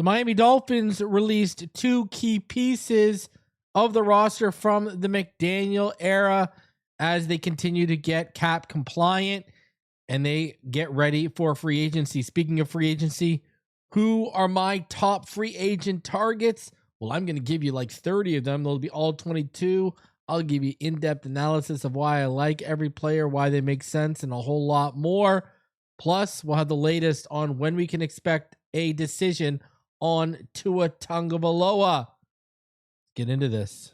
The Miami Dolphins released two key pieces of the roster from the McDaniel era as they continue to get cap compliant and they get ready for free agency. Speaking of free agency, who are my top free agent targets? Well, I'm going to give you like 30 of them. They'll be all 22. I'll give you in-depth analysis of why I like every player, why they make sense, and a whole lot more. Plus, we'll have the latest on when we can expect a decision on Tua Tagovailoa. Get into this.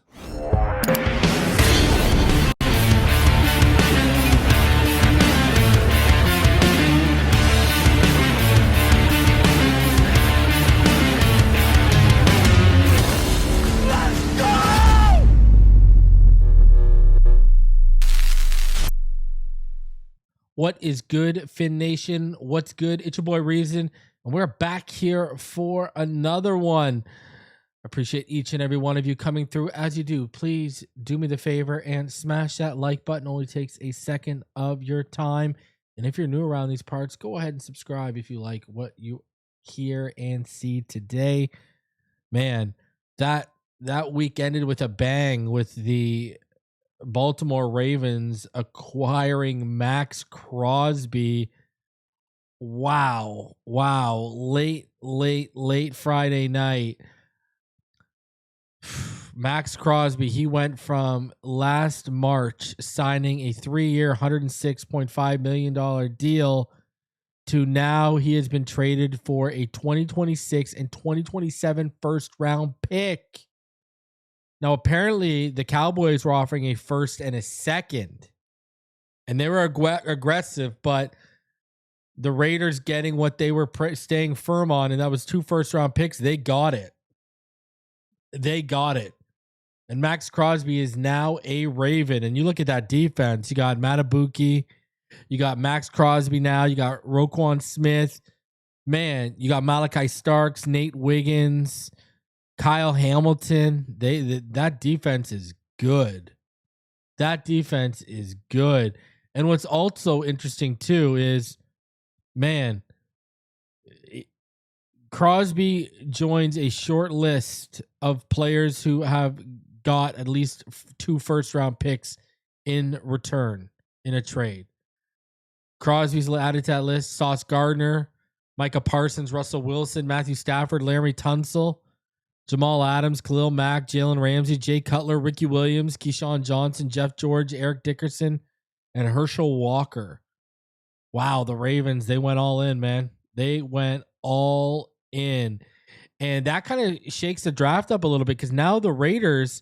What is good, Fin Nation? What's good? It's your boy Reason, and we're back here for another one. Appreciate each and every one of you coming through. As you do, please do me the favor and smash that like button. Only takes a second of your time. And if you're new around these parts, go ahead and subscribe if you like what you hear and see today. Man, that week ended with a bang with the Baltimore Ravens acquiring Maxx Crosby. Wow. Late Friday night. Maxx Crosby, he went from last March signing a 3-year, $106.5 million deal to now he has been traded for a 2026 and 2027 first round pick. Now, apparently, the Cowboys were offering a first and a second, and they were aggressive, but the Raiders getting what they were staying firm on, and that was 2 first-round picks, they got it. And Maxx Crosby is now a Raven, and you look at that defense. You got Matabuki, you got Maxx Crosby now, you got Roquan Smith. Man, you got Malachi Starks, Nate Wiggins, Kyle Hamilton. That defense is good. And what's also interesting too is, man, Crosby joins a short list of players who have got at least 2 first-round picks in return in a trade. Crosby's added to that list. Sauce Gardner, Micah Parsons, Russell Wilson, Matthew Stafford, Laremy Tunsil, Jamal Adams, Khalil Mack, Jalen Ramsey, Jay Cutler, Ricky Williams, Keyshawn Johnson, Jeff George, Eric Dickerson, and Herschel Walker. Wow, the Ravens, they went all in, man. They went all in. And that kind of shakes the draft up a little bit because now the Raiders,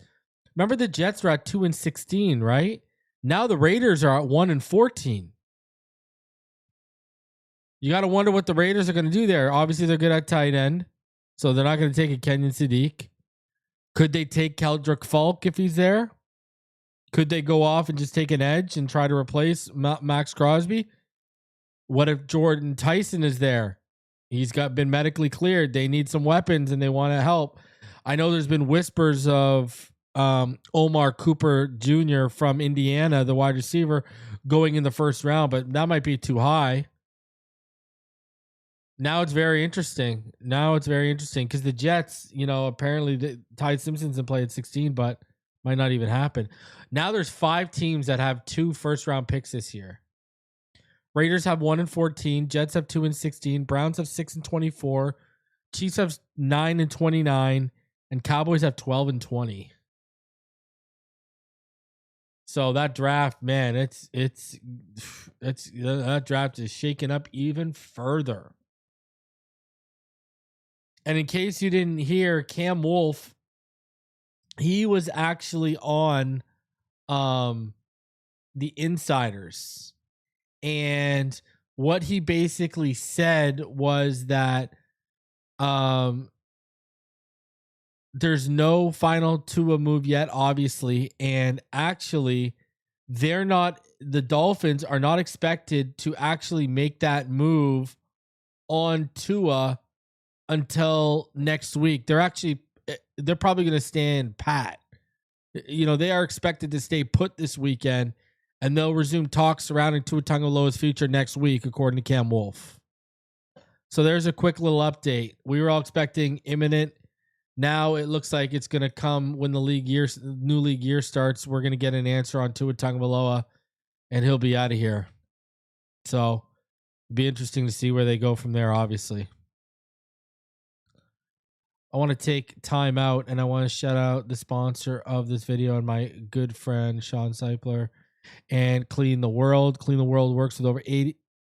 remember the Jets were at 2-16, right? Now the Raiders are at 1-14. You got to wonder what the Raiders are going to do there. Obviously, they're good at tight end. So they're not going to take a Kenyon Sadiq. Could they take Keldrick Falk if he's there? Could they go off and just take an edge and try to replace Maxx Crosby? What if Jordan Tyson is there? He's been medically cleared. They need some weapons and they want to help. I know there's been whispers of Omar Cooper Jr. from Indiana, the wide receiver, going in the first round, but that might be too high. Now it's very interesting because the Jets, apparently Ty Simpson's in play at 16, but might not even happen. Now there's 5 teams that have 2 first-round picks this year. Raiders have 1-14, Jets have 2-16, Browns have 6-24, Chiefs have 9-29, and Cowboys have 12-20. So that draft, man, that draft is shaken up even further. And in case you didn't hear, Cam Wolf, he was actually on the Insiders. And what he basically said was that there's no final Tua move yet, obviously. And actually, the Dolphins are not expected to actually make that move on Tua until next week. They're probably going to stand pat. They are expected to stay put this weekend, and they'll resume talks surrounding Tua Tagovailoa's future next week, according to Cam Wolf. So there's a quick little update. We were all expecting imminent. Now it looks like it's going to come when the new league year starts. We're going to get an answer on Tua Tagovailoa, and he'll be out of here. So it'll be interesting to see where they go from there, obviously. I want to take time out, and I want to shout out the sponsor of this video and my good friend, Sean Seipler, and Clean the World. Clean the World works with over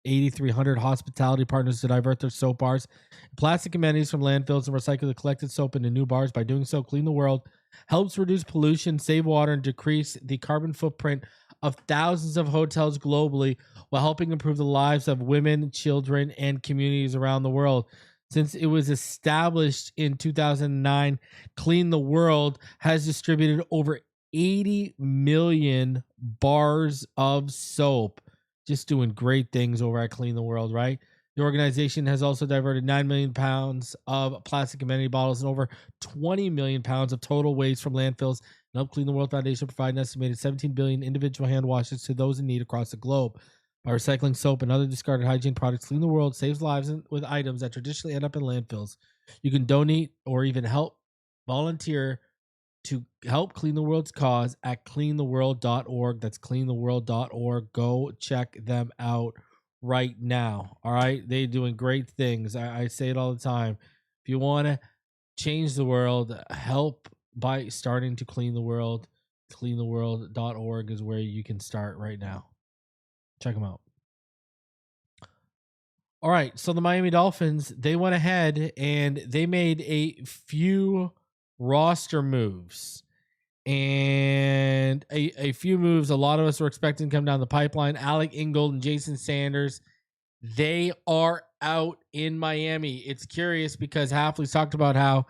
8,300 hospitality partners to divert their soap bars and plastic amenities from landfills and recycle the collected soap into new bars. By doing so, Clean the World helps reduce pollution, save water, and decrease the carbon footprint of thousands of hotels globally while helping improve the lives of women, children, and communities around the world. Since it was established in 2009, Clean the World has distributed over 80 million bars of soap. Just doing great things over at Clean the World, right? The organization has also diverted 9 million pounds of plastic amenity bottles and over 20 million pounds of total waste from landfills, and helped Clean the World Foundation provide an estimated 17 billion individual hand washes to those in need across the globe. By recycling soap and other discarded hygiene products, Clean the World saves lives with items that traditionally end up in landfills. You can donate or even volunteer to help Clean the World's cause at cleantheworld.org. That's cleantheworld.org. Go check them out right now. All right. They're doing great things. I say it all the time. If you want to change the world, help by starting to clean the world. Cleantheworld.org is where you can start right now. Check them out. All right. So the Miami Dolphins, they went ahead and they made a few roster moves and a few moves a lot of us were expecting to come down the pipeline. Alec, Ingold, and Jason Sanders, they are out in Miami. It's curious because Hafley's talked about how,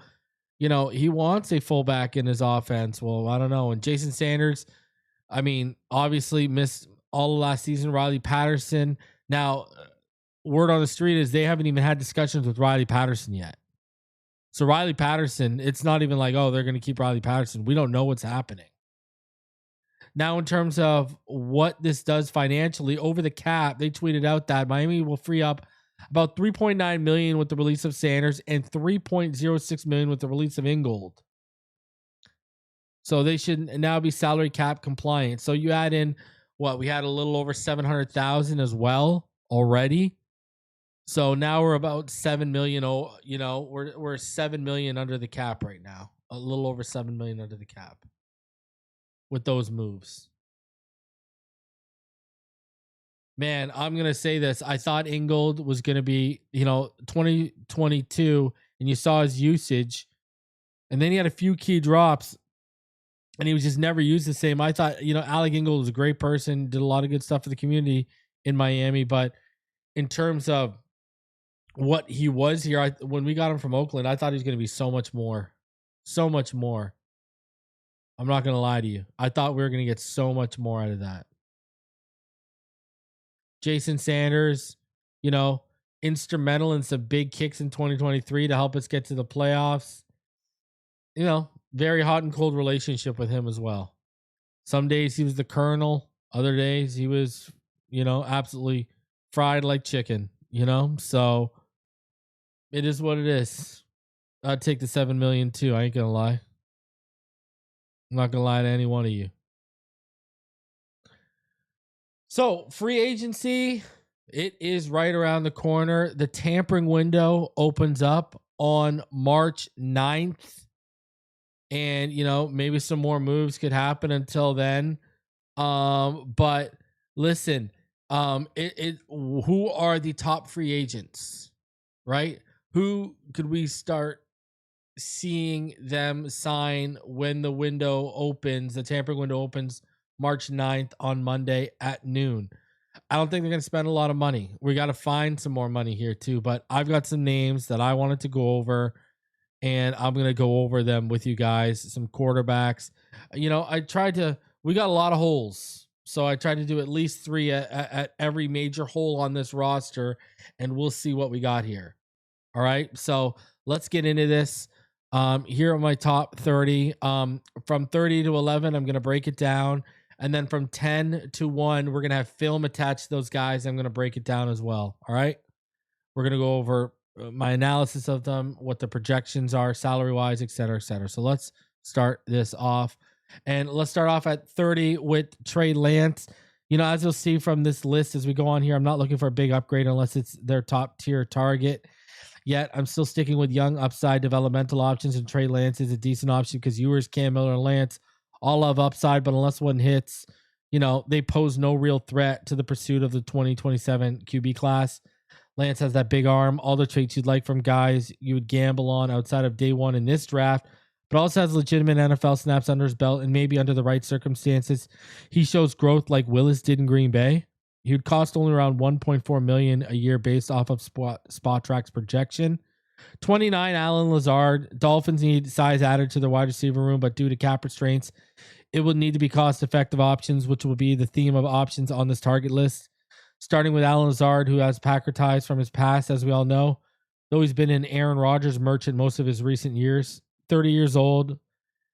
he wants a fullback in his offense. Well, I don't know. And Jason Sanders, I mean, obviously missed all of last season. Riley Patterson. Now, word on the street is they haven't even had discussions with Riley Patterson yet. So Riley Patterson, it's not even like, oh, they're going to keep Riley Patterson. We don't know what's happening. Now, in terms of what this does financially, over the cap, they tweeted out that Miami will free up about $3.9 million with the release of Sanders and $3.06 million with the release of Ingold. So they should now be salary cap compliant. So you add in we had a little over 700,000 as well already. So now we're about 7 million. We're 7 million under the cap right now. A little over 7 million under the cap with those moves. Man, I'm gonna say this. I thought Ingold was gonna be 2022, and you saw his usage, and then he had a few key drops, and he was just never used the same. I thought Alec Ingold was a great person, did a lot of good stuff for the community in Miami, but in terms of what he was here, when we got him from Oakland, I thought he was going to be so much more. So much more. I'm not going to lie to you. I thought we were going to get so much more out of that. Jason Sanders, instrumental in some big kicks in 2023 to help us get to the playoffs. Very hot and cold relationship with him as well. Some days he was the colonel. Other days he was, absolutely fried like chicken, So it is what it is. I'd take the 7 million too. I ain't gonna lie. I'm not gonna lie to any one of you. So free agency, it is right around the corner. The tampering window opens up on March 9th. And maybe some more moves could happen until then. But listen, who are the top free agents, right? Who could we start seeing them sign when the window opens? The tampering window opens March 9th on Monday at noon. I don't think they're going to spend a lot of money. We got to find some more money here too, but I've got some names that I wanted to go over, and I'm going to go over them with you guys. Some quarterbacks. We got a lot of holes. So I tried to do at least 3 at every major hole on this roster, and we'll see what we got here. All right. So let's get into this. Here are my top 30. From 30 to 11, I'm going to break it down. And then from 10 to 1, we're going to have film attached to those guys. I'm going to break it down as well. All right. We're going to go over my analysis of them, what the projections are, salary wise, et cetera, et cetera. So let's start this off. And let's start off at 30 with Trey Lance. As you'll see from this list as we go on here, I'm not looking for a big upgrade unless it's their top tier target. Yet I'm still sticking with young upside developmental options, and Trey Lance is a decent option because Ewers, Cam Miller, and Lance all have upside, but unless one hits, they pose no real threat to the pursuit of the 2027 QB class. Lance has that big arm, all the traits you'd like from guys you would gamble on outside of day one in this draft, but also has legitimate NFL snaps under his belt, and maybe under the right circumstances, he shows growth like Willis did in Green Bay. He would cost only around $1.4 million a year based off of Spot Track's projection. 29, Allen Lazard. Dolphins need size added to their wide receiver room, but due to cap restraints, it would need to be cost-effective options, which will be the theme of options on this target list. Starting with Allen Lazard, who has Packer ties from his past, as we all know, though he's been an Aaron Rodgers merchant most of his recent years. 30 years old.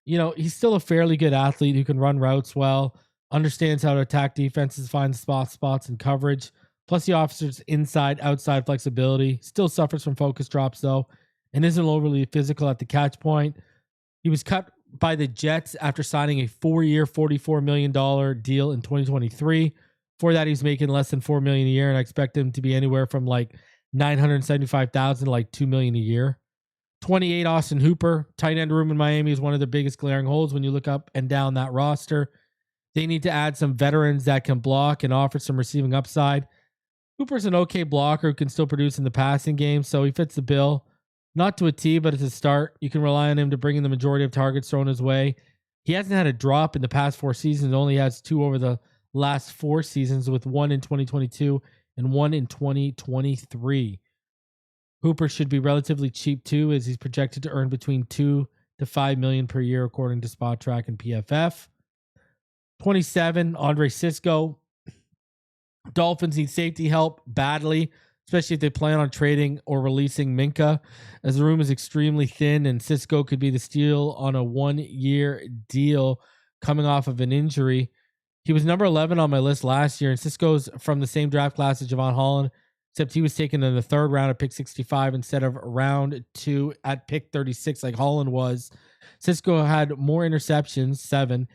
He's still a fairly good athlete who can run routes well, understands how to attack defenses, finds spots and coverage. Plus, he offers inside, outside flexibility. Still suffers from focus drops, though, and isn't overly physical at the catch point. He was cut by the Jets after signing a 4-year, $44 million deal in 2023. For that, he's making less than $4 million a year, and I expect him to be anywhere from like $975,000 to like $2 million a year. 28, Austin Hooper. Tight end room in Miami is one of the biggest glaring holes when you look up and down that roster. They need to add some veterans that can block and offer some receiving upside. Hooper's an okay blocker who can still produce in the passing game, so he fits the bill. Not to a T, but as a start, you can rely on him to bring in the majority of targets thrown his way. He hasn't had a drop in the past 4 seasons, only has 2 over the last 4 seasons, with 1 in 2022 and 1 in 2023. Hooper should be relatively cheap too, as he's projected to earn between $2 to $5 million per year, according to Spot Track and PFF. 27, Andre Cisco. Dolphins need safety help badly, especially if they plan on trading or releasing Minka, as the room is extremely thin, and Cisco could be the steal on a 1-year deal coming off of an injury. He was number 11 on my list last year, and Cisco's from the same draft class as Javon Holland, except he was taken in the 3rd round at pick 65 instead of round 2 at pick 36 like Holland was. Cisco had more interceptions, 7,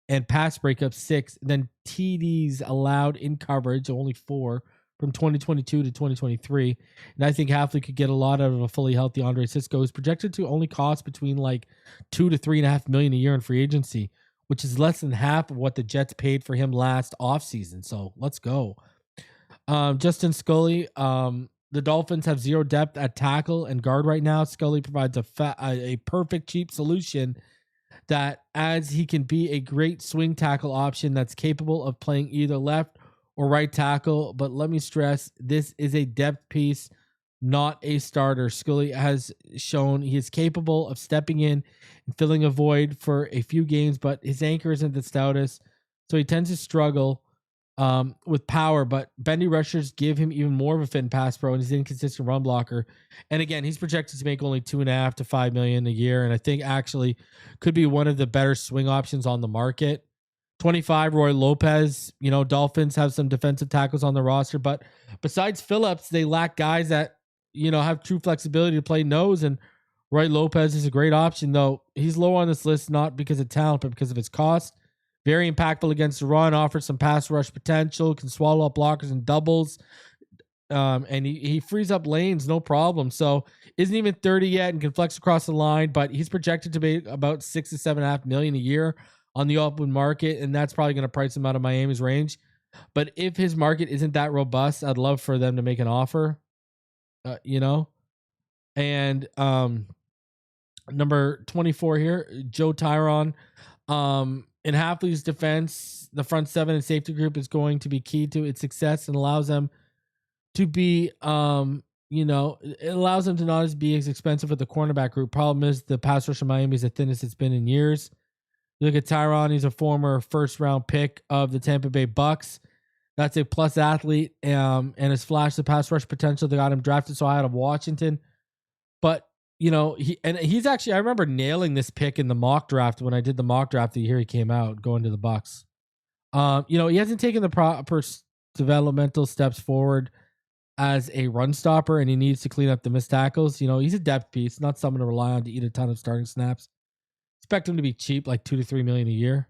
and pass breakups, 6, than TDs allowed in coverage, only 4, from 2022 to 2023. And I think Hafley could get a lot out of a fully healthy Andre Cisco, who's projected to only cost between like $2 to $3.5 million a year in free agency, which is less than half of what the Jets paid for him last offseason. So let's go. Justin Scully. The Dolphins have 0 depth at tackle and guard right now. Scully provides a perfect cheap solution that adds he can be a great swing tackle option that's capable of playing either left or right tackle. But let me stress, this is a depth piece, not a starter. Scully has shown he is capable of stepping in and filling a void for a few games, but his anchor isn't the stoutest, so he tends to struggle with power. But bendy rushers give him even more of a fit in pass pro, and he's an inconsistent run blocker. And again, he's projected to make only $2.5 to $5 million a year, and I think actually could be one of the better swing options on the market. 25, Roy Lopez. Dolphins have some defensive tackles on the roster, but besides Phillips, they lack guys that have true flexibility to play nose, and Roy Lopez is a great option, though he's low on this list, not because of talent, but because of his cost. Very impactful against the run, offers some pass rush potential, can swallow up blockers and doubles, and he frees up lanes, no problem. So isn't even 30 yet and can flex across the line, but he's projected to be about $6 to $7.5 million a year on the open market, and that's probably going to price him out of Miami's range. But if his market isn't that robust, I'd love for them to make an offer, And number 24 here, Joe Tyron. In Hafley's defense, the front 7 and safety group is going to be key to its success and allows them to be, it allows them to not be as expensive with the cornerback group. Problem is the pass rush of Miami is the thinnest it's been in years. You look at Tyron, he's a former 1st-round pick of the Tampa Bay Bucks. That's a plus athlete, and has flashed the pass rush potential that got him drafted so high out of Washington. But he's actually, I remember nailing this pick in the mock draft when I did the mock draft the year he came out going to the Bucks. He hasn't taken the proper developmental steps forward as a run stopper and he needs to clean up the missed tackles, he's a depth piece, not someone to rely on to eat a ton of starting snaps. Expect him to be cheap, like 2 to 3 million a year.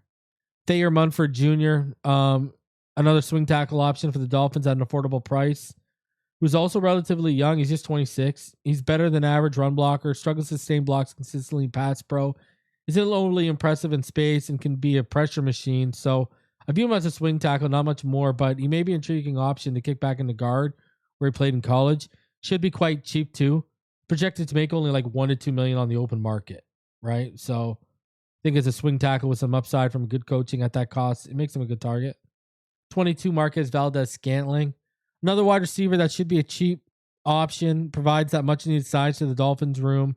Thayer Munford Jr., another swing tackle option for the Dolphins at an affordable price, who's also relatively young. He's just 26. He's better than average run blocker, struggles to sustain blocks consistently in pass pro. He's overly impressive in space and can be a pressure machine. So I view him as a swing tackle, not much more, but he may be an intriguing option to kick back into guard where he played in college. Should be quite cheap too. Projected to make only like 1 to 2 million on the open market, right? So I think as a swing tackle with some upside from good coaching at that cost, it makes him a good target. 22 Marquez Valdez-Scantling. Another wide receiver that should be a cheap option, provides that much needed size to the Dolphins room.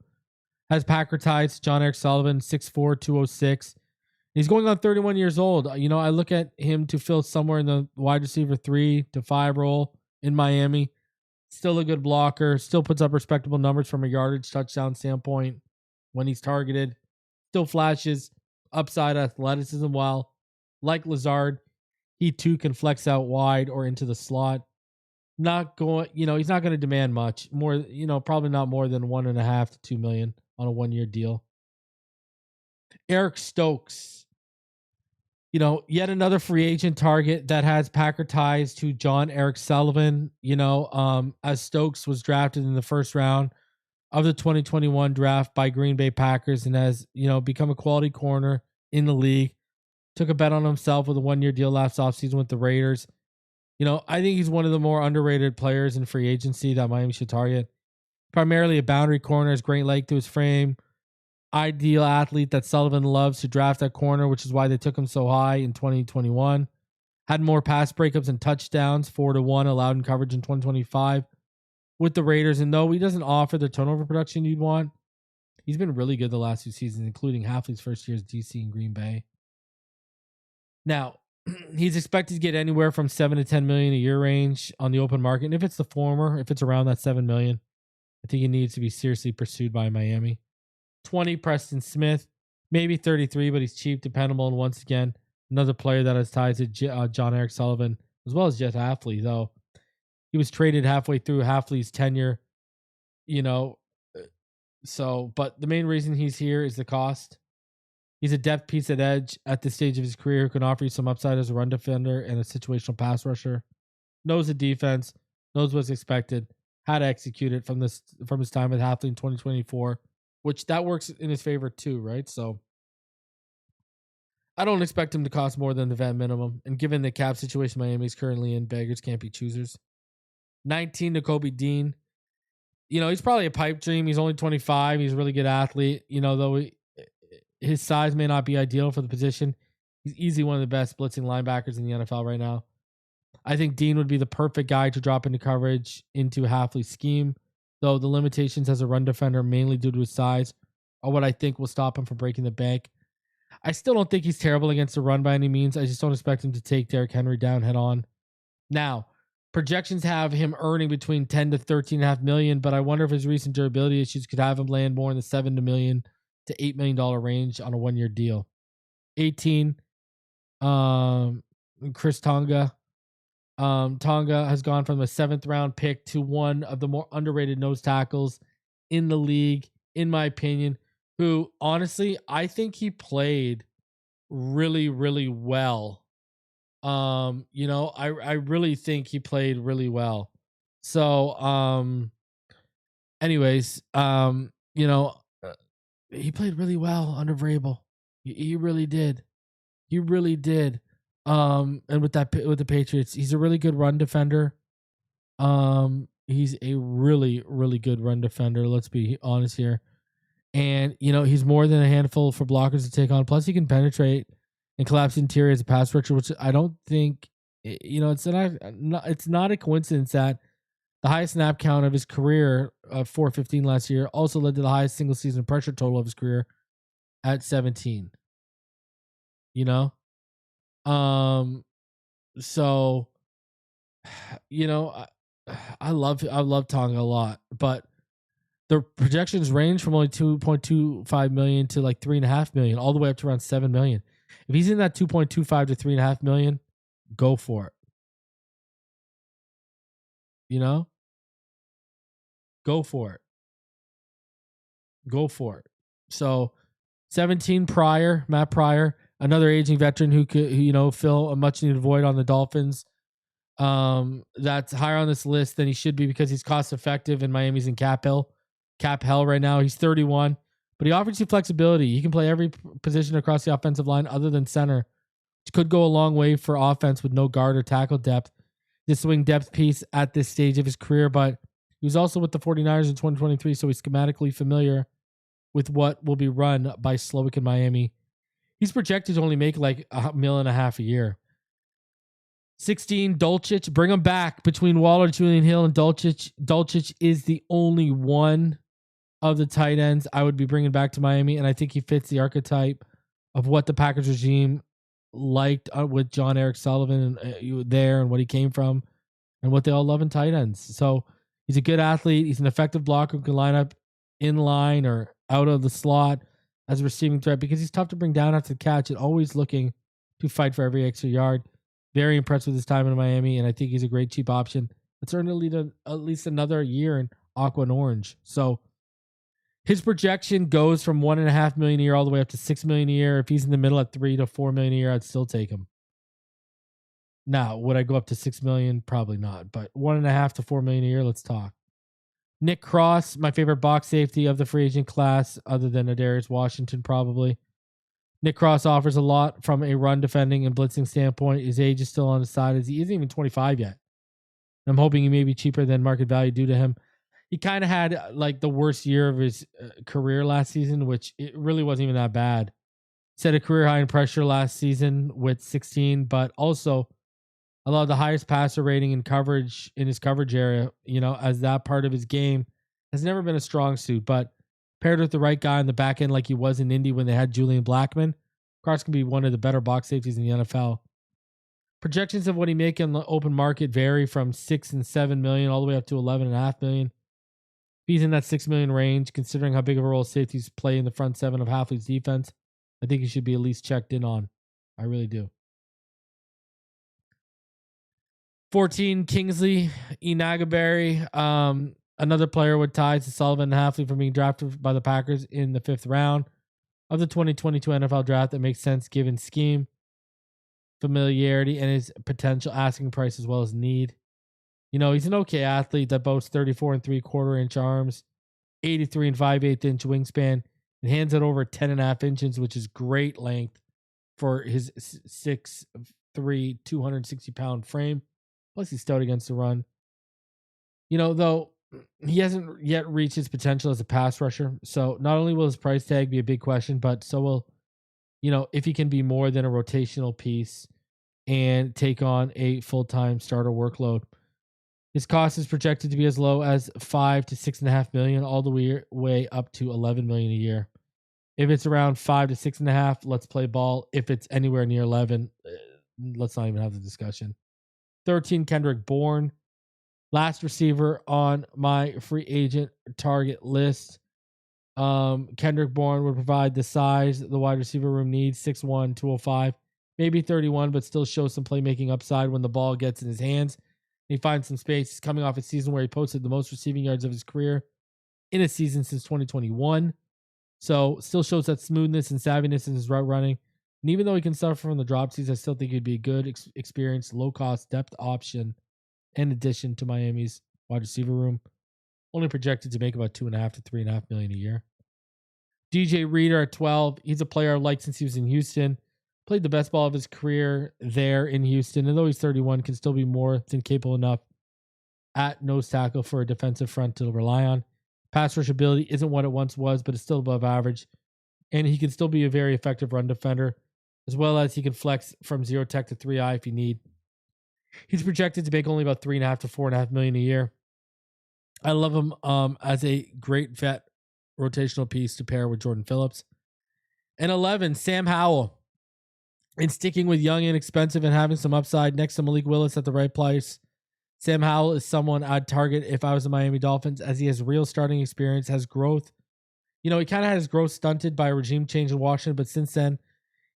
Has Packer ties, John Eric Sullivan, 6'4", 206. He's going on 31 years old. I look at him to fill somewhere in the wide receiver 3 to 5 role in Miami. Still a good blocker, still puts up respectable numbers from a yardage touchdown standpoint when he's targeted. Still flashes upside athleticism while, like Lazard, he too can flex out wide or into the slot. Not going, he's not going to demand much more, probably not more than 1.5 to 2 million on a 1-year deal. Eric Stokes, yet another free agent target that has Packer ties to John Eric Sullivan, as Stokes was drafted in the first round of the 2021 draft by Green Bay Packers and has, become a quality corner in the league. Took a bet on himself with a 1-year deal last offseason with the Raiders. I think he's one of the more underrated players in free agency that Miami should target. Primarily a boundary corner, has great leg to his frame. Ideal athlete that Sullivan loves to draft at corner, which is why they took him so high in 2021. Had more pass breakups and touchdowns, 4-1 allowed in coverage in 2025 with the Raiders. And though he doesn't offer the turnover production you'd want, he's been really good the last 2 seasons, including Halfley's first year as DC in Green Bay. Now, he's expected to get anywhere from 7 to 10 million a year range on the open market. And if it's the former, if it's around that 7 million, I think he needs to be seriously pursued by Miami. 20 Preston Smith, maybe 33, but he's cheap, dependable, and once again, another player that has ties to John Eric Sullivan, as well as Jeff Halfley, though he was traded halfway through Halfley's tenure, but the main reason he's here is the cost. He's a depth piece at edge at this stage of his career who can offer you some upside as a run defender and a situational pass rusher. Knows the defense, knows what's expected, how to execute it from his time with Halfley in 2024, which that works in his favor too, right? So I don't expect him to cost more than the vet minimum. And given the cap situation Miami's currently in, beggars can't be choosers. 19 Nakobe Dean. He's probably a pipe dream. He's only 25. He's a really good athlete. Though his size may not be ideal for the position, he's easily one of the best blitzing linebackers in the NFL right now. I think Dean would be the perfect guy to drop into coverage into Halfley's scheme, though the limitations as a run defender, mainly due to his size, are what I think will stop him from breaking the bank. I still don't think he's terrible against the run by any means. I just don't expect him to take Derrick Henry down head on. Now, projections have him earning between 10 to 13.5 million, but I wonder if his recent durability issues could have him land more in the $7 million to $8 million range on a 1-year deal. 18, Chris Tonga. Tonga has gone from a 7th round pick to one of the more underrated nose tackles in the league, in my opinion, who honestly, I think he played really, really well. I really think he played really well. So, anyways, he played really well under Vrabel. He really did. He really did. And with the Patriots, he's a really good run defender. He's a really, really good run defender. Let's be honest here. And, he's more than a handful for blockers to take on. Plus, he can penetrate and collapse interior as a pass rusher, which I don't think, it's not a coincidence that the highest snap count of his career, 415 last year, also led to the highest single season pressure total of his career at 17. So, I love Tonga a lot, but the projections range from only 2.25 million to like 3.5 million, all the way up to around 7 million. If he's in that 2.25 to 3.5 million, go for it. Go for it. Go for it. So 17 Pryor, Matt Pryor, another aging veteran who could, fill a much needed void on the Dolphins. That's higher on this list than he should be because he's cost effective and Miami's in cap hell right now. He's 31, but he offers you flexibility. He can play every position across the offensive line other than center, which could go a long way for offense with no guard or tackle depth. This swing depth piece at this stage of his career, but he was also with the 49ers in 2023, so he's schematically familiar with what will be run by Slowick in Miami. He's projected to only make like $1.5 million a year. 16, Dulcich. Bring him back between Waller, Julian Hill, and Dulcich. Dulcich is the only one of the tight ends I would be bringing back to Miami, and I think he fits the archetype of what the Packers regime liked with John Eric Sullivan and there and what he came from and what they all love in tight ends. So he's a good athlete. He's an effective blocker who can line up in line or out of the slot as a receiving threat because he's tough to bring down after the catch and always looking to fight for every extra yard. Very impressed with his time in Miami, and I think he's a great cheap option. It's earned at least another year in aqua and orange. So his projection goes from $1.5 million a year all the way up to $6 million a year. If he's in the middle at $3 to $4 million a year, I'd still take him. Now, would I go up to $6 million? Probably not, but $1.5 to $4 million a year. Let's talk. Nick Cross, my favorite box safety of the free agent class, other than Adarius Washington, probably. Nick Cross offers a lot from a run defending and blitzing standpoint. His age is still on his side as he isn't even 25 yet. I'm hoping he may be cheaper than market value due to him. He kind of had like the worst year of his career last season, which it really wasn't even that bad. Set a career high in pressure last season with 16, but also allowed the highest passer rating in coverage in his coverage area, as that part of his game has never been a strong suit, but paired with the right guy on the back end like he was in Indy when they had Julian Blackmon, Cross can be one of the better box safeties in the NFL. Projections of what he make in the open market vary from $6 and $7 million all the way up to $11.5 million. If he's in that $6 million range, considering how big of a role safeties play in the front seven of Halfley's defense, I think he should be at least checked in on. I really do. 14, Kingsley Enagbare. Another player with ties to Sullivan and Halfley from being drafted by the Packers in the 5th round of the 2022 NFL draft. That makes sense given scheme, familiarity, and his potential asking price as well as need. He's an okay athlete that boasts 34 and 3/4 inch arms, 83 and 5/8 inch wingspan, and hands it over 10.5 inches, which is great length for his 6'3", 260 pound frame. Plus, he's stout against the run. Though he hasn't yet reached his potential as a pass rusher. So not only will his price tag be a big question, but so will, if he can be more than a rotational piece and take on a full-time starter workload. His cost is projected to be as low as $5 to $6.5 million, all the way up to $11 million a year. If it's around 5 to 6.5, let's play ball. If it's anywhere near 11, let's not even have the discussion. 13, Kendrick Bourne. Last receiver on my free agent target list. Kendrick Bourne would provide the size the wide receiver room needs, 6'1", 205, maybe 31, but still shows some playmaking upside when the ball gets in his hands. He finds some space. He's coming off a season where he posted the most receiving yards of his career in a season since 2021. So still shows that smoothness and savviness in his route running. And even though he can suffer from the dropsies, I still think he'd be a good, experienced, low-cost depth option in addition to Miami's wide receiver room. Only projected to make about $2.5 to $3.5 million a year. DJ Reader at 12. He's a player I've liked since he was in Houston. Played the best ball of his career there in Houston. And though he's 31, can still be more than capable enough at nose tackle for a defensive front to rely on. Pass rush ability isn't what it once was, but it's still above average. And he can still be a very effective run defender, as well as he can flex from 0 tech to 3-eye if you need. He's projected to make only about $3.5 to $4.5 million a year. I love him as a great vet rotational piece to pair with Jordan Phillips. And 11, Sam Howell. And sticking with young, inexpensive, and having some upside next to Malik Willis at the right place, Sam Howell is someone I'd target if I was the Miami Dolphins, as he has real starting experience, has growth. He kind of had his growth stunted by a regime change in Washington, but since then,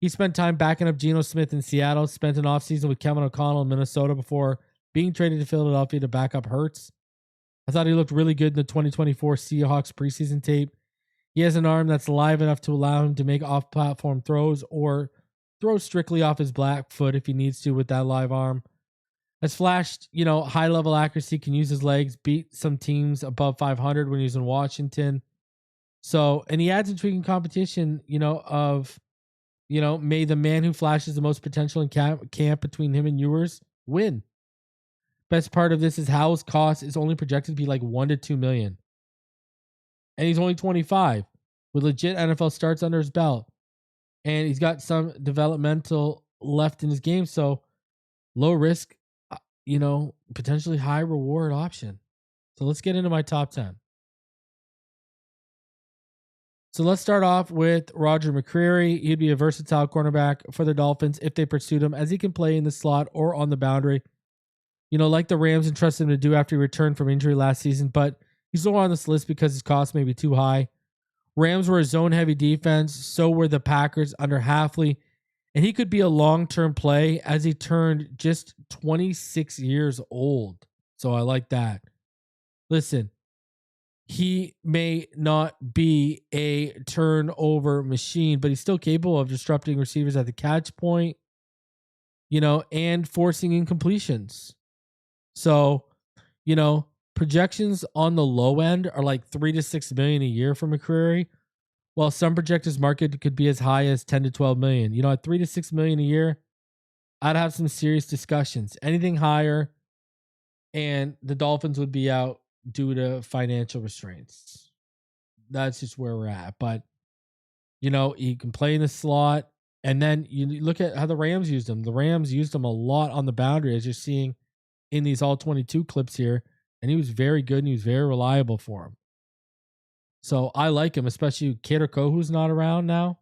he spent time backing up Geno Smith in Seattle, spent an offseason with Kevin O'Connell in Minnesota before being traded to Philadelphia to back up Hurts. I thought he looked really good in the 2024 Seahawks preseason tape. He has an arm that's live enough to allow him to make off-platform throws or throw strictly off his back foot if he needs to with that live arm. Has flashed, high-level accuracy, can use his legs, beat some teams above 500 when he was in Washington. So, and he adds intriguing competition, may the man who flashes the most potential in camp between him and Ewers win. Best part of this is Howell's cost is only projected to be like $1 to $2 million. And he's only 25 with legit NFL starts under his belt. And he's got some developmental left in his game. So low risk, potentially high reward option. So let's get into my top 10. So let's start off with Roger McCreary. He'd be a versatile cornerback for the Dolphins if they pursued him, as he can play in the slot or on the boundary. Like the Rams entrusted him to do after he returned from injury last season, but he's lower on this list because his cost may be too high. Rams were a zone-heavy defense, so were the Packers under Halfley, and he could be a long-term play as he turned just 26 years old. So I like that. Listen, he may not be a turnover machine, but he's still capable of disrupting receivers at the catch point, and forcing incompletions. So, projections on the low end are like $3 to $6 million a year for McCreary, while some projectors market could be as high as $10 to $12 million. At $3 to $6 million a year, I'd have some serious discussions. Anything higher, and the Dolphins would be out due to financial restraints. That's just where we're at. But, he can play in the slot. And then you look at how the Rams used him. The Rams used him a lot on the boundary, as you're seeing in these all 22 clips here. And he was very good and he was very reliable for him. So I like him, especially Kader Kohu's not around now.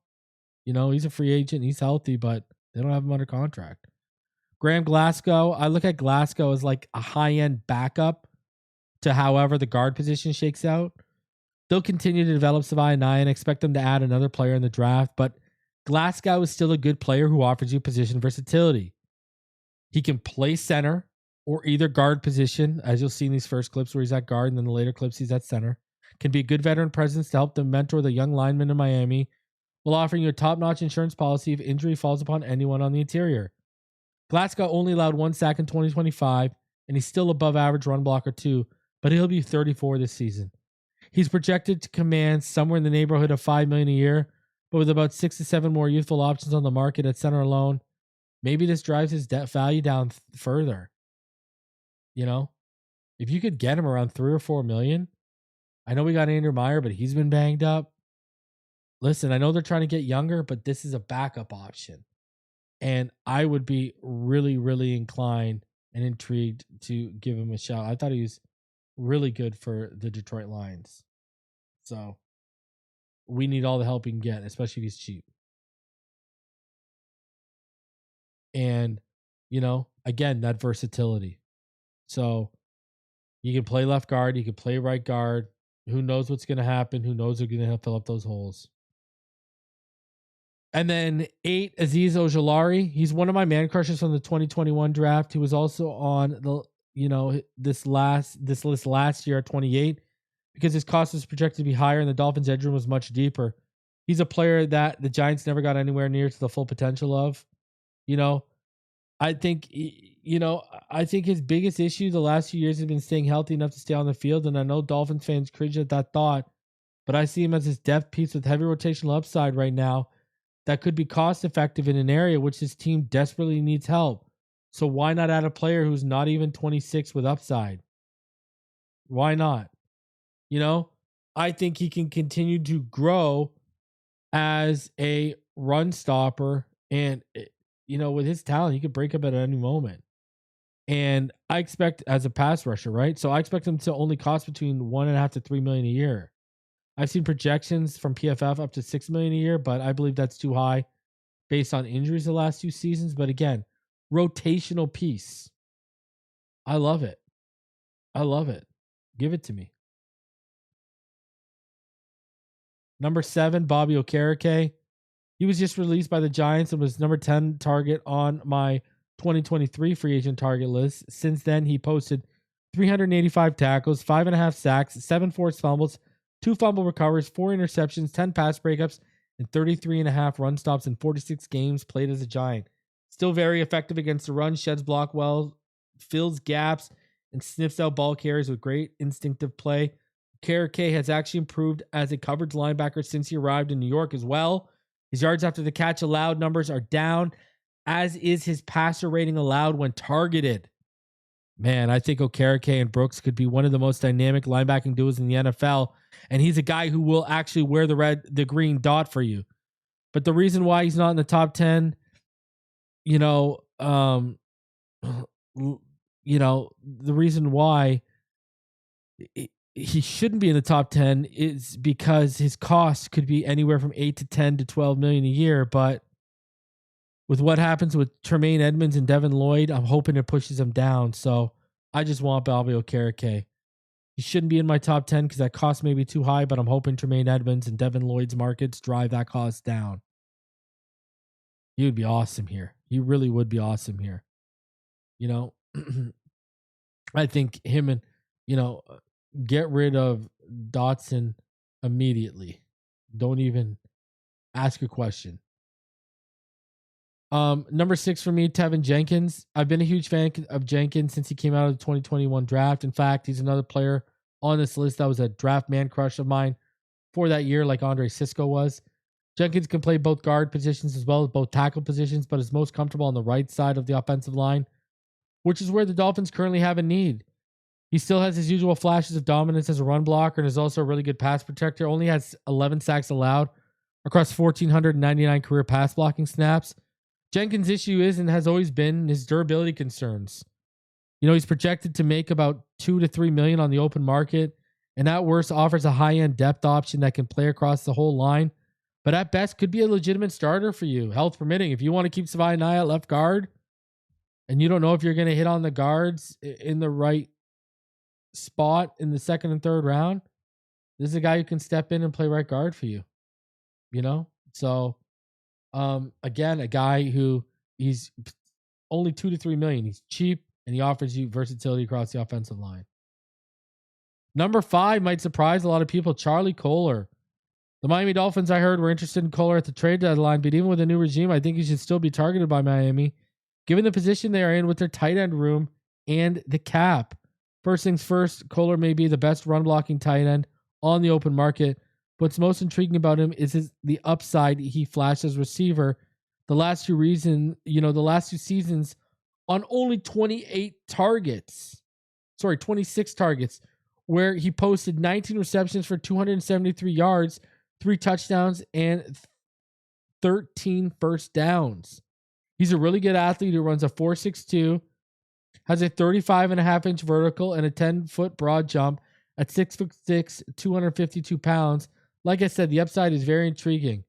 He's a free agent. He's healthy, but they don't have him under contract. Graham Glasgow. I look at Glasgow as like a high-end backup to however the guard position shakes out. They'll continue to develop Savai and I and expect them to add another player in the draft, but Glasgow is still a good player who offers you position versatility. He can play center or either guard position, as you'll see in these first clips where he's at guard, and then the later clips he's at center. Can be a good veteran presence to help them mentor the young linemen in Miami, while offering you a top-notch insurance policy if injury falls upon anyone on the interior. Glasgow only allowed 1 sack in 2025, and he's still above average run blocker too, but he'll be 34 this season. He's projected to command somewhere in the neighborhood of $5 million a year, but with about 6 to 7 more youthful options on the market at center alone, maybe this drives his value down further. If you could get him around 3 or 4 million, I know we got Andrew Meyer, but he's been banged up. Listen, I know they're trying to get younger, but this is a backup option. And I would be really, really inclined and intrigued to give him a shot. I thought he was really good for the Detroit Lions. So we need all the help we can get, especially if he's cheap. And, again, that versatility. So you can play left guard, you can play right guard. Who knows what's going to happen? Who knows who's going to fill up those holes? And then 8, Azeez Ojulari. He's one of my man crushes from the 2021 draft. He was also on the this list last year at 28 because his cost was projected to be higher and the Dolphins' edge room was much deeper. He's a player that the Giants never got anywhere near to the full potential of. I think his biggest issue the last few years has been staying healthy enough to stay on the field, and I know Dolphins fans cringe at that thought, but I see him as his depth piece with heavy rotational upside right now that could be cost effective in an area which his team desperately needs help. So why not add a player who's not even 26 with upside? Why not? I think he can continue to grow as a run stopper, and with his talent, he could break up at any moment. And I expect as a pass rusher, right? So I expect him to only cost between $1.5 to $3 million a year. I've seen projections from PFF up to $6 million a year, but I believe that's too high based on injuries the last 2 seasons. But again, rotational piece. I love it. Give it to me. Number 7, Bobby Okereke. He was just released by the Giants and was number 10 target on my 2023 free agent target list. Since then, he posted 385 tackles, 5.5 sacks, 7 forced fumbles, 2 fumble recovers, 4 interceptions, 10 pass breakups, and 33.5 run stops in 46 games played as a Giant. Still very effective against the run, sheds block well, fills gaps, and sniffs out ball carriers with great instinctive play. KRK has actually improved as a coverage linebacker since he arrived in New York as well. His yards after the catch allowed numbers are down, as is his passer rating allowed when targeted. Man, I think Okereke and Brooks could be one of the most dynamic linebacking duos in the NFL, and he's a guy who will actually wear the green dot for you. But the reason why he's not in the top 10, the reason why he shouldn't be in the top 10 is because his costs could be anywhere from 8 to 10 to 12 million a year. But with what happens with Tremaine Edmonds and Devin Lloyd, I'm hoping it pushes him down. So I just want Balbi Okereke. He shouldn't be in my top 10 because that cost may be too high, but I'm hoping Tremaine Edmonds and Devin Lloyd's markets drive that cost down. He would be awesome here. He really would be awesome here. I think him and, get rid of Dotson immediately. Don't even ask a question. Number 6 for me, Tevin Jenkins. I've been a huge fan of Jenkins since he came out of the 2021 draft. In fact, he's another player on this list that was a draft man crush of mine for that year, like Andre Sisco was. Jenkins can play both guard positions as well as both tackle positions, but is most comfortable on the right side of the offensive line, which is where the Dolphins currently have a need. He still has his usual flashes of dominance as a run blocker and is also a really good pass protector. Only has 11 sacks allowed across 1,499 career pass blocking snaps. Jenkins' issue is and has always been his durability concerns. He's projected to make about $2 to $3 million on the open market, and at worst offers a high-end depth option that can play across the whole line, but at best could be a legitimate starter for you, health permitting. If you want to keep Savai Nye at left guard, and you don't know if you're going to hit on the guards in the right spot in the second and third round, this is a guy who can step in and play right guard for you. So again, a guy who he's only $2 to $3 million. He's cheap and he offers you versatility across the offensive line. Number 5 might surprise a lot of people. Charlie Kolar. The Miami Dolphins, I heard, were interested in Kolar at the trade deadline, but even with a new regime, I think he should still be targeted by Miami, given the position they are in with their tight end room and the cap. First things first, Kolar may be the best run blocking tight end on the open market. What's most intriguing about him is the upside he flashed as receiver. The last two seasons on only 26 targets, where he posted 19 receptions for 273 yards, 3 touchdowns, and 13 first downs. He's a really good athlete who runs a 4.62, has a 35.5-inch vertical and a 10-foot broad jump at 6'6", 252 pounds. Like I said, the upside is very intriguing.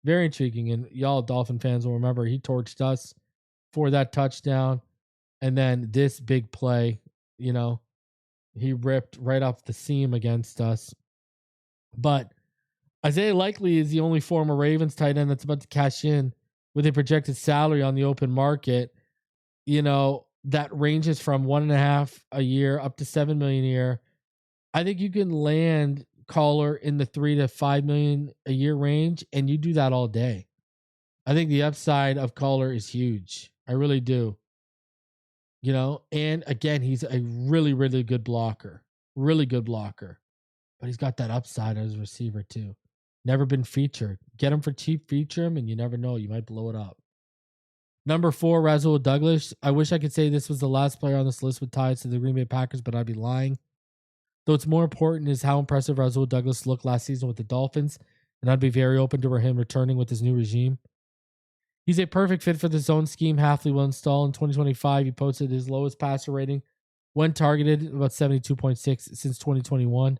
Very intriguing. And y'all Dolphin fans will remember he torched us for that touchdown. And then this big play, he ripped right off the seam against us. But Isaiah Likely is the only former Ravens tight end that's about to cash in with a projected salary on the open market. That ranges from 1.5 a year up to $7 million a year. I think you can land Kolar in the $3 to $5 million a year range, and you do that all day. I think the upside of Kolar is huge. I really do. And again, he's a really, really good blocker. Really good blocker. But he's got that upside as a receiver too. Never been featured. Get him for cheap, feature him, and you never know. You might blow it up. Number 4, Rasul Douglas. I wish I could say this was the last player on this list with ties to the Green Bay Packers, but I'd be lying. Though it's more important is how impressive Rasul Douglas looked last season with the Dolphins, and I'd be very open to him returning with his new regime. He's a perfect fit for the zone scheme Hafley will install. In 2025, he posted his lowest passer rating when targeted, about 72.6 since 2021.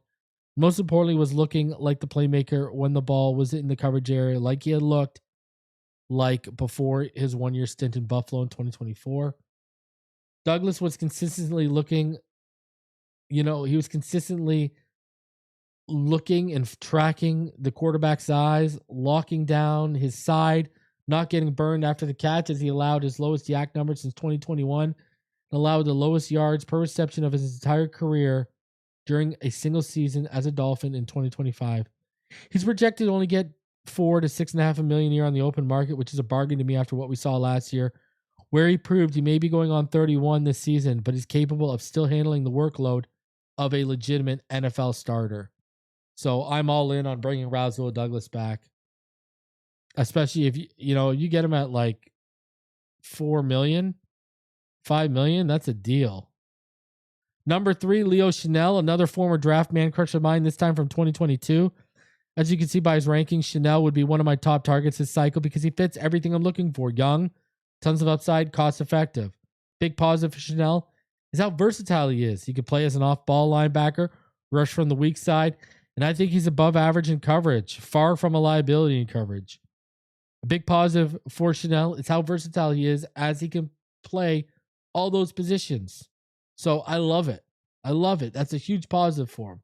Most importantly, was looking like the playmaker when the ball was in the coverage area, like he had looked like before his 1-year stint in Buffalo in 2024. Douglas was consistently looking and tracking the quarterback's eyes, locking down his side, not getting burned after the catch as he allowed his lowest yak number since 2021. and allowed the lowest yards per reception of his entire career during a single season as a Dolphin in 2025. He's projected to only get 4 to 6.5 million a year on the open market, which is a bargain to me after what we saw last year, where he proved he may be going on 31 this season, but he's capable of still handling the workload of a legitimate NFL starter. So I'm all in on bringing Rasul Douglas back, especially if you get him at like 4 million, 5 million. That's a deal. Number 3, Leo Chanel, another former draft man crush of mine, this time from 2022. As you can see by his rankings, Chanel would be one of my top targets this cycle because he fits everything I'm looking for. Young, tons of upside, cost effective. Big positive for Chanel is how versatile he is. He could play as an off-ball linebacker, rush from the weak side, and I think he's above average in coverage, far from a liability in coverage. A big positive for Chanel is how versatile he is as he can play all those positions. So I love it. I love it. That's a huge positive for him.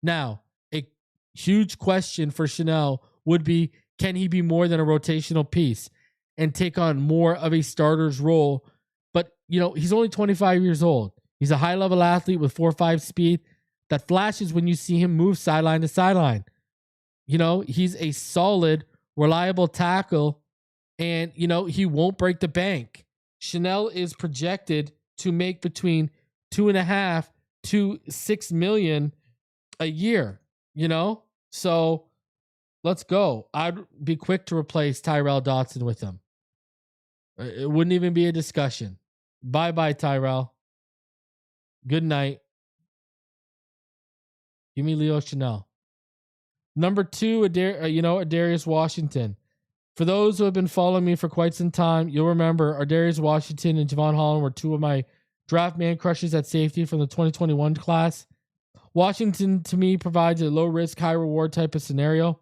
Now, a huge question for Chanel would be, can he be more than a rotational piece and take on more of a starter's role? But, he's only 25 years old. He's a high-level athlete with 4.5 speed that flashes when you see him move sideline to sideline. He's a solid, reliable tackle, and, he won't break the bank. Chanel is projected to make between 2.5 to 6 million a year, So let's go. I'd be quick to replace Tyrell Dotson with him. It wouldn't even be a discussion. Bye-bye, Tyrell. Good night. Give me Leo Chanel. Number 2, Adarius Washington. For those who have been following me for quite some time, you'll remember Adarius Washington and Javon Holland were 2 of my draft man crushes at safety from the 2021 class. Washington, to me, provides a low-risk, high-reward type of scenario.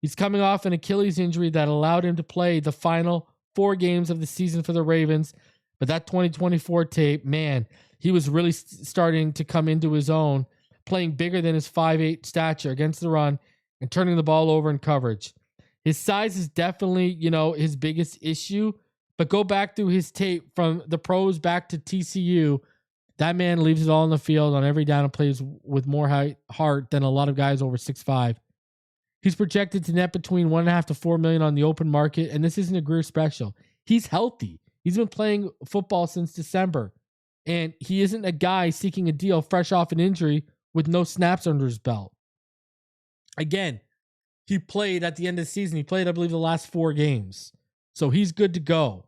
He's coming off an Achilles injury that allowed him to play the final 4 games of the season for the Ravens. But that 2024 tape, man, he was really starting to come into his own, playing bigger than his 5'8" stature against the run and turning the ball over in coverage. His size is definitely, his biggest issue, but go back through his tape from the pros back to TCU. That man leaves it all on the field on every down and plays with more heart than a lot of guys over 6'5". He's projected to net between 1.5 to 4 million on the open market, and this isn't a Greer special. He's healthy. He's been playing football since December, and he isn't a guy seeking a deal fresh off an injury with no snaps under his belt. Again, he played at the end of the season. He played, I believe, the last 4 games. So he's good to go.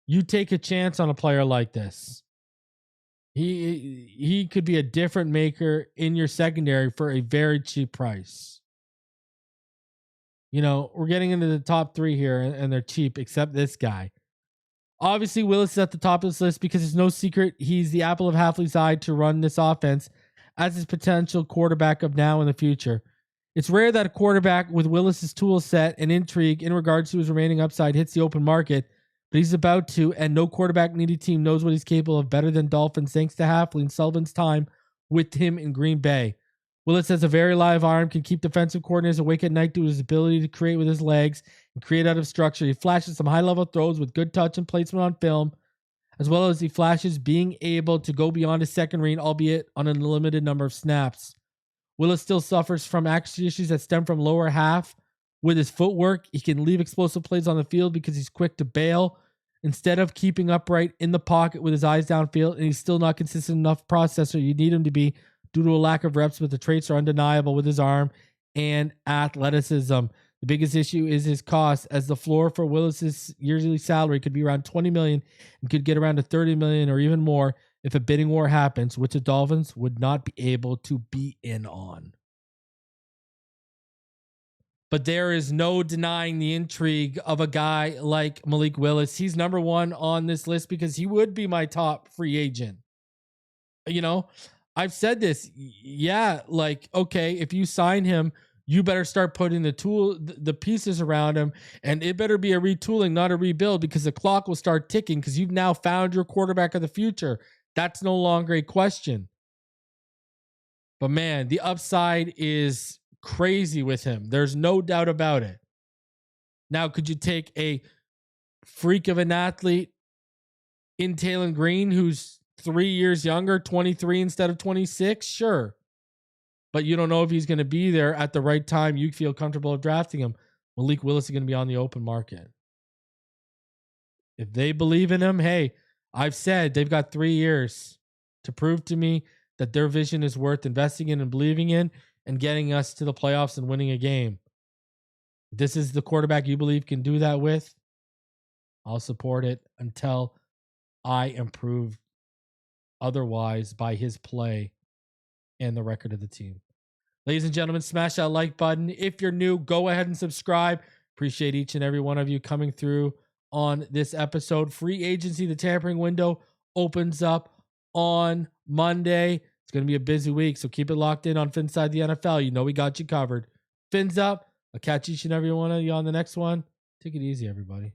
You take a chance on a player like this. He could be a different maker in your secondary for a very cheap price. We're getting into the top 3 here, and they're cheap, except this guy. Obviously, Willis is at the top of this list because it's no secret he's the apple of Halfley's eye to run this offense as his potential quarterback of now and the future. It's rare that a quarterback with Willis's tool set and intrigue in regards to his remaining upside hits the open market, but he's about to, and no quarterback-needy team knows what he's capable of better than Dolphins thanks to Halfley and Sullivan's time with him in Green Bay. Willis has a very live arm, can keep defensive coordinators awake at night due to his ability to create with his legs and create out of structure. He flashes some high-level throws with good touch and placement on film, as well as he flashes being able to go beyond his second read, albeit on a limited number of snaps. Willis still suffers from accuracy issues that stem from lower half. With his footwork, he can leave explosive plays on the field because he's quick to bail instead of keeping upright in the pocket with his eyes downfield, and he's still not consistent enough processor you need him to be due to a lack of reps, but the traits are undeniable with his arm and athleticism. The biggest issue is his cost, as the floor for Willis's yearly salary could be around $20 million and could get around to $30 million or even more if a bidding war happens, which the Dolphins would not be able to be in on. But there is no denying the intrigue of a guy like Malik Willis. He's number 1 on this list because he would be my top free agent. I've said this. Yeah, okay, if you sign him, you better start putting the pieces around him, and it better be a retooling, not a rebuild, because the clock will start ticking because you've now found your quarterback of the future. That's no longer a question. But man, the upside is crazy with him. There's no doubt about it. Now, could you take a freak of an athlete in Taylor Green, who's 3 years younger, 23 instead of 26, sure. But you don't know if he's going to be there at the right time. You feel comfortable drafting him. Malik Willis is going to be on the open market. If they believe in him, hey, I've said they've got 3 years to prove to me that their vision is worth investing in and believing in and getting us to the playoffs and winning a game. If this is the quarterback you believe can do that with, I'll support it until I am proved otherwise by his play and the record of the team. Ladies and gentlemen, smash that like button. If you're new, go ahead and subscribe. Appreciate each and every one of you coming through on this episode. Free agency, the tampering window opens up on Monday. It's going to be a busy week, so keep it locked in on Phinside The NFL. You know we got you covered. Fins up. I'll catch each and every one of you on the next one. Take it easy, everybody.